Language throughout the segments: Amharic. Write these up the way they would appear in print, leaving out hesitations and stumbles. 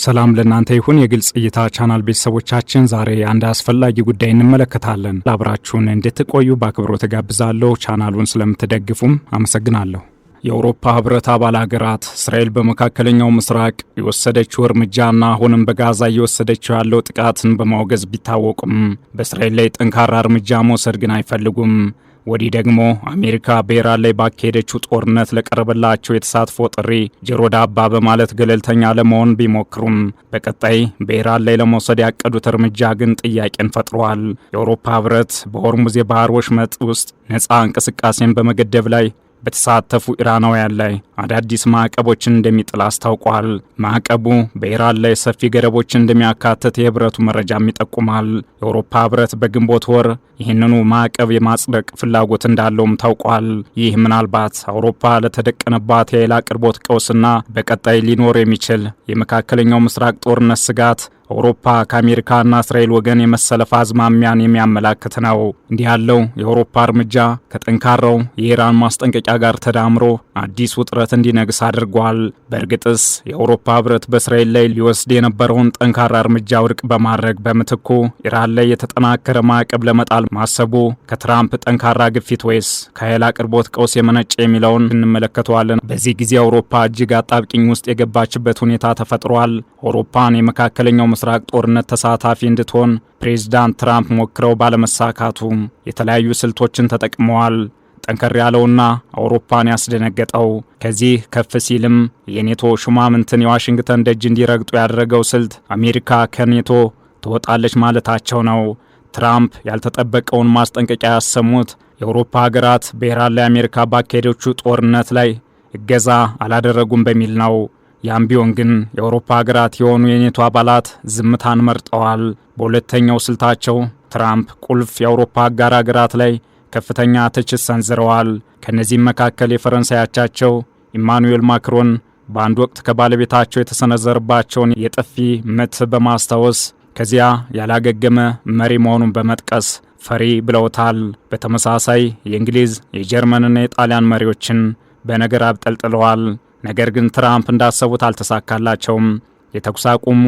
ሰላም ለእናንተ ይሁን የግልጽ እይታ ቻናል ቤተሰቦቻችን፣ ዛሬ አንድ አስፈላጊ ጉዳይ እንመለከታለን። አብራችሁን እንድትቆዩ በአክብሮት ጋብዛለሁ። ቻናሉን ስለምትደግፉም አመሰግናለሁ። የአውሮፓ ህብረት አባል ሀገራት እስራኤል በመካከለኛው ምስራቅ የወሰደችው እርምጃና አሁንም በጋዛ እየወሰደችው ያለው ጥቃትን በማውገዝ ቢታወቁም በእስራኤል ላይ ጠንካራ እርምጃ መውሰድ ግን አይፈልጉም። ወዲህ ደግሞ አሜሪካ በኢራን ላይ ባካሄደችው ጦርነት ለቀረበላቸው የተሳትፎ ጥሪ ጆሮ ዳባ በማለት ገለልተኛ ለመሆን ቢሞክሩም በቀጣይ በኢራን ላይ ለመውሰድ ያቀዱት እርምጃ ግን ጥያቄን ፈጥሯል። የአውሮፓ ህብረት በሆርሙዝ የባህር ወሽመጥ ውስጥ ነፃ እንቅስቃሴን በመገደብ ላይ በተሳተፉ ኢራናውያን ላይ አዳዲስ ማዕቀቦችን እንደሚጥል አስታውቋል። ማዕቀቡ በኢራን ላይ ሰፊ ገደቦችን እንደሚያካትት የህብረቱ መረጃም ይጠቁማል። የአውሮፓ ህብረት በግንቦት ወር ይህንኑ ማዕቀብ የማጽደቅ ፍላጎት እንዳለውም ታውቋል። ይህ ምናልባት አውሮፓ ለተደቀነባት የኃይል አቅርቦት ቀውስና በቀጣይ ሊኖር የሚችል የመካከለኛው ምስራቅ ጦርነት ስጋት አውሮፓ ከአሜሪካና እስራኤል ወገን የመሰለፍ አዝማሚያን የሚያመላክት ነው። እንዲህ ያለው የአውሮፓ እርምጃ ከጠንካራው የኢራን ማስጠንቀቂያ ጋር ተዳምሮ አዲስ ውጥረት እንዲነግስ አድርጓል። በእርግጥስ የአውሮፓ ህብረት በእስራኤል ላይ ሊወስድ የነበረውን ጠንካራ እርምጃ ውድቅ በማድረግ በምትኩ ኢራን ላይ የተጠናከረ ማዕቀብ ለመጣል ማሰቡ ከትራምፕ ጠንካራ ግፊት ወይስ ከኃይል አቅርቦት ቀውስ የመነጨ የሚለውን እንመለከተዋለን። በዚህ ጊዜ አውሮፓ እጅግ አጣብቂኝ ውስጥ የገባችበት ሁኔታ ተፈጥሯል። አውሮፓን የመካከለኛው ምስራቅ ጦርነት ተሳታፊ እንድትሆን ፕሬዝዳንት ትራምፕ ሞክረው ባለመሳካቱ የተለያዩ ስልቶችን ተጠቅመዋል። ጠንከር ያለውና አውሮፓን ያስደነገጠው ከዚህ ከፍ ሲልም የኔቶ ሹማምንትን የዋሽንግተን ደጅ እንዲረግጡ ያደረገው ስልት አሜሪካ ከኔቶ ትወጣለች ማለታቸው ነው። ትራምፕ ያልተጠበቀውን ማስጠንቀቂያ ያሰሙት የአውሮፓ ሀገራት በኢራን ላይ አሜሪካ ባካሄደችው ጦርነት ላይ እገዛ አላደረጉም በሚል ነው። ያም ቢሆን ግን የአውሮፓ ሀገራት የሆኑ የኔቶ አባላት ዝምታን መርጠዋል። በሁለተኛው ስልታቸው ትራምፕ ቁልፍ የአውሮፓ አጋር ሀገራት ላይ ከፍተኛ ትችት ሰንዝረዋል። ከነዚህም መካከል የፈረንሳይ አቻቸው ኢማኑኤል ማክሮን በአንድ ወቅት ከባለቤታቸው የተሰነዘረባቸውን የጥፊ ምት በማስታወስ ከዚያ ያላገገመ መሪ መሆኑን በመጥቀስ ፈሪ ብለውታል። በተመሳሳይ የእንግሊዝ የጀርመንና የጣሊያን መሪዎችን በነገር አብጠልጥለዋል። ነገር ግን ትራምፕ እንዳሰቡት አልተሳካላቸውም። የተኩስ አቁሙ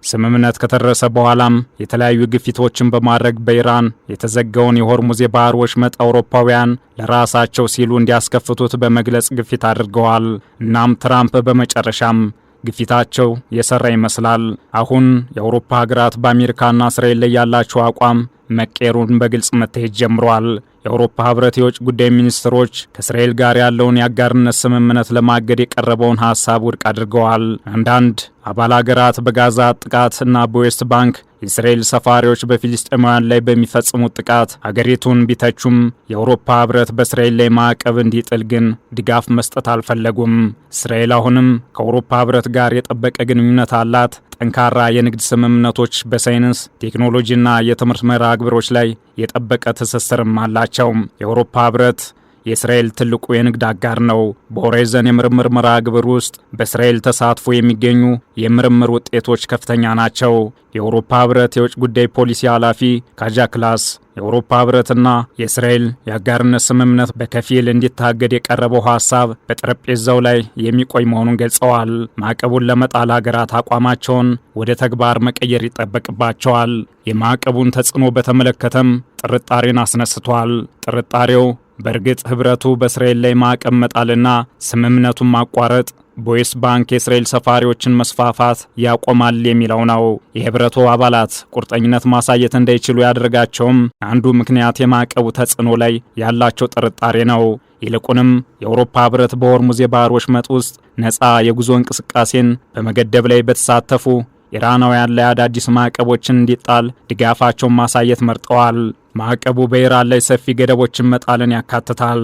ስምምነት ከተደረሰ በኋላም የተለያዩ ግፊቶችን በማድረግ በኢራን የተዘጋውን የሆርሙዝ የባህር ወሽመጥ አውሮፓውያን ለራሳቸው ሲሉ እንዲያስከፍቱት በመግለጽ ግፊት አድርገዋል። እናም ትራምፕ በመጨረሻም ግፊታቸው የሰራ ይመስላል። አሁን የአውሮፓ ሀገራት በአሜሪካና እስራኤል ላይ ያላቸው አቋም መቀየሩን በግልጽ መታየት ጀምሯል። የአውሮፓ ህብረት የውጭ ጉዳይ ሚኒስትሮች ከእስራኤል ጋር ያለውን የአጋርነት ስምምነት ለማገድ የቀረበውን ሐሳብ ውድቅ አድርገዋል። አንዳንድ አባል ሀገራት በጋዛ ጥቃት እና በዌስት ባንክ የእስራኤል ሰፋሪዎች በፊልስጤማውያን ላይ በሚፈጽሙት ጥቃት አገሪቱን ቢተቹም የአውሮፓ ህብረት በእስራኤል ላይ ማዕቀብ እንዲጥል ግን ድጋፍ መስጠት አልፈለጉም። እስራኤል አሁንም ከአውሮፓ ህብረት ጋር የጠበቀ ግንኙነት አላት። ጠንካራ የንግድ ስምምነቶች፣ በሳይንስ ቴክኖሎጂና የትምህርት መርሃ ግብሮች ላይ የጠበቀ ትስስርም አላቸው። የአውሮፓ ህብረት የእስራኤል ትልቁ የንግድ አጋር ነው። በሆራይዘን የምርምር መርሃ ግብር ውስጥ በእስራኤል ተሳትፎ የሚገኙ የምርምር ውጤቶች ከፍተኛ ናቸው። የአውሮፓ ህብረት የውጭ ጉዳይ ፖሊሲ ኃላፊ ካጃ ክላስ የአውሮፓ ህብረትና የእስራኤል የአጋርነት ስምምነት በከፊል እንዲታገድ የቀረበው ሐሳብ በጠረጴዛው ላይ የሚቆይ መሆኑን ገልጸዋል። ማዕቀቡን ለመጣል ሀገራት አቋማቸውን ወደ ተግባር መቀየር ይጠበቅባቸዋል። የማዕቀቡን ተጽዕኖ በተመለከተም ጥርጣሬን አስነስቷል። ጥርጣሬው በእርግጥ ህብረቱ በእስራኤል ላይ ማዕቀብ መጣልና ስምምነቱን ማቋረጥ በዌስት ባንክ የእስራኤል ሰፋሪዎችን መስፋፋት ያቆማል የሚለው ነው። የህብረቱ አባላት ቁርጠኝነት ማሳየት እንዳይችሉ ያደረጋቸውም አንዱ ምክንያት የማዕቀቡ ተጽዕኖ ላይ ያላቸው ጥርጣሬ ነው። ይልቁንም የአውሮፓ ህብረት በሆርሙዝ የባህር ወሽመጥ ውስጥ ነፃ የጉዞ እንቅስቃሴን በመገደብ ላይ በተሳተፉ ኢራናውያን ላይ አዳዲስ ማዕቀቦችን እንዲጣል ድጋፋቸውን ማሳየት መርጠዋል። ማዕቀቡ በኢራን ላይ ሰፊ ገደቦችን መጣልን ያካትታል።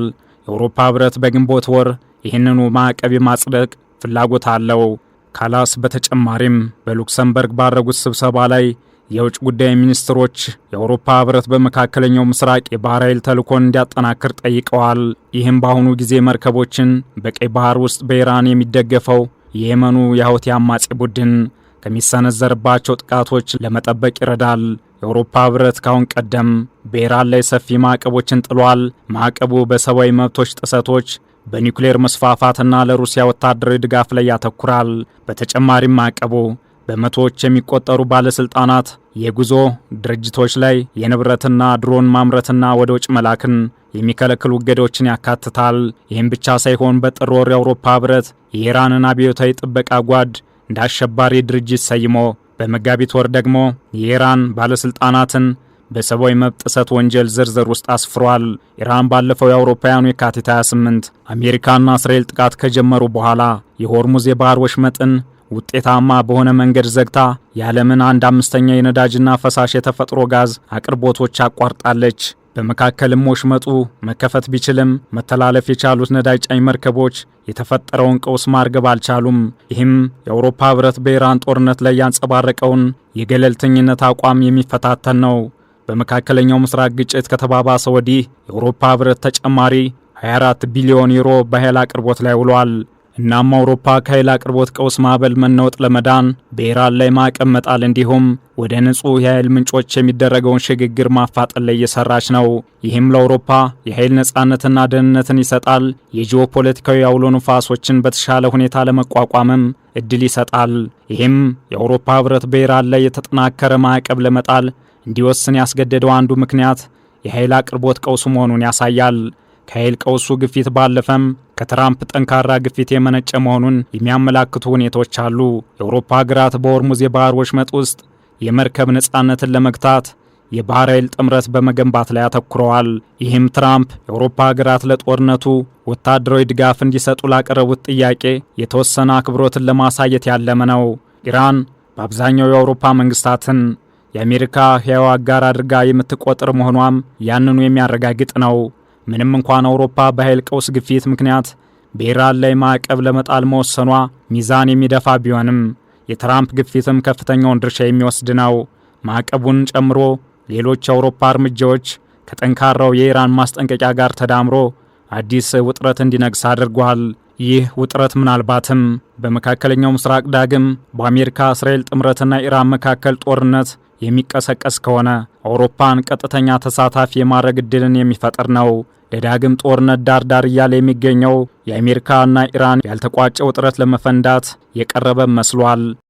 የአውሮፓ ህብረት በግንቦት ወር ይህንኑ ማዕቀብ የማጽደቅ ፍላጎት አለው። ካላስ በተጨማሪም በሉክሰምበርግ ባደረጉት ስብሰባ ላይ የውጭ ጉዳይ ሚኒስትሮች የአውሮፓ ህብረት በመካከለኛው ምስራቅ የባህር ኃይል ተልዕኮን እንዲያጠናክር ጠይቀዋል። ይህም በአሁኑ ጊዜ መርከቦችን በቀይ ባህር ውስጥ በኢራን የሚደገፈው የየመኑ የሁቲ አማጺ ቡድን ከሚሰነዘርባቸው ጥቃቶች ለመጠበቅ ይረዳል። የአውሮፓ ህብረት ካሁን ቀደም በኢራን ላይ ሰፊ ማዕቀቦችን ጥሏል። ማዕቀቡ በሰብአዊ መብቶች ጥሰቶች፣ በኒውክሌር መስፋፋትና ለሩሲያ ወታደራዊ ድጋፍ ላይ ያተኩራል። በተጨማሪም ማዕቀቡ በመቶዎች የሚቆጠሩ ባለስልጣናት የጉዞ ድርጅቶች ላይ የንብረትና ድሮን ማምረትና ወደ ውጭ መላክን የሚከለክሉ እገዶችን ያካትታል። ይህም ብቻ ሳይሆን በጥር ወር የአውሮፓ ህብረት የኢራንን አብዮታዊ ጥበቃ ጓድ እንደ አሸባሪ ድርጅት ሰይሞ በመጋቢት ወር ደግሞ የኢራን ባለስልጣናትን በሰብአዊ መብት ጥሰት ወንጀል ዝርዝር ውስጥ አስፍሯል። ኢራን ባለፈው የአውሮፓውያኑ የካቲት 28 አሜሪካና እስራኤል ጥቃት ከጀመሩ በኋላ የሆርሙዝ የባህር ወሽመጥን ውጤታማ በሆነ መንገድ ዘግታ የዓለምን 1/5 የነዳጅና ፈሳሽ የተፈጥሮ ጋዝ አቅርቦቶች አቋርጣለች። በመካከልም ወሽመጡ መከፈት ቢችልም መተላለፍ የቻሉት ነዳጅ ጫኝ መርከቦች የተፈጠረውን ቀውስ ማርገብ አልቻሉም። ይህም የአውሮፓ ህብረት በኢራን ጦርነት ላይ ያንጸባረቀውን የገለልተኝነት አቋም የሚፈታተን ነው። በመካከለኛው ምስራቅ ግጭት ከተባባሰ ወዲህ የአውሮፓ ህብረት ተጨማሪ 24 ቢሊዮን ዩሮ በኃይል አቅርቦት ላይ ውሏል። እናም አውሮፓ ከኃይል አቅርቦት ቀውስ ማዕበል መናወጥ ለመዳን በኢራን ላይ ማዕቀብ መጣል እንዲሁም ወደ ንጹህ የኃይል ምንጮች የሚደረገውን ሽግግር ማፋጠን ላይ እየሰራች ነው። ይህም ለአውሮፓ የኃይል ነጻነትና ደህንነትን ይሰጣል። የጂኦፖለቲካዊ አውሎ ንፋሶችን በተሻለ ሁኔታ ለመቋቋምም እድል ይሰጣል። ይህም የአውሮፓ ህብረት በኢራን ላይ የተጠናከረ ማዕቀብ ለመጣል እንዲወስን ያስገደደው አንዱ ምክንያት የኃይል አቅርቦት ቀውሱ መሆኑን ያሳያል። ከኃይል ቀውሱ ግፊት ባለፈም ከትራምፕ ጠንካራ ግፊት የመነጨ መሆኑን የሚያመላክቱ ሁኔታዎች አሉ። የአውሮፓ ሀገራት በሆርሙዝ የባህር ወሽመጥ ውስጥ የመርከብ ነጻነትን ለመግታት የባህር ኃይል ጥምረት በመገንባት ላይ አተኩረዋል። ይህም ትራምፕ የአውሮፓ ሀገራት ለጦርነቱ ወታደራዊ ድጋፍ እንዲሰጡ ላቀረቡት ጥያቄ የተወሰነ አክብሮትን ለማሳየት ያለመ ነው። ኢራን በአብዛኛው የአውሮፓ መንግስታትን የአሜሪካ ሕያው አጋር አድርጋ የምትቆጥር መሆኗም ያንኑ የሚያረጋግጥ ነው። ምንም እንኳን አውሮፓ በኃይል ቀውስ ግፊት ምክንያት በኢራን ላይ ማዕቀብ ለመጣል መወሰኗ ሚዛን የሚደፋ ቢሆንም የትራምፕ ግፊትም ከፍተኛውን ድርሻ የሚወስድ ነው። ማዕቀቡን ጨምሮ ሌሎች የአውሮፓ እርምጃዎች ከጠንካራው የኢራን ማስጠንቀቂያ ጋር ተዳምሮ አዲስ ውጥረት እንዲነግስ አድርጓል። ይህ ውጥረት ምናልባትም በመካከለኛው ምስራቅ ዳግም በአሜሪካ እስራኤል ጥምረትና ኢራን መካከል ጦርነት የሚቀሰቀስ ከሆነ አውሮፓን ቀጥተኛ ተሳታፊ የማድረግ ዕድልን የሚፈጥር ነው። ለዳግም ጦርነት ዳር እያለ የሚገኘው የአሜሪካና ኢራን ያልተቋጨ ውጥረት ለመፈንዳት የቀረበ መስሏል።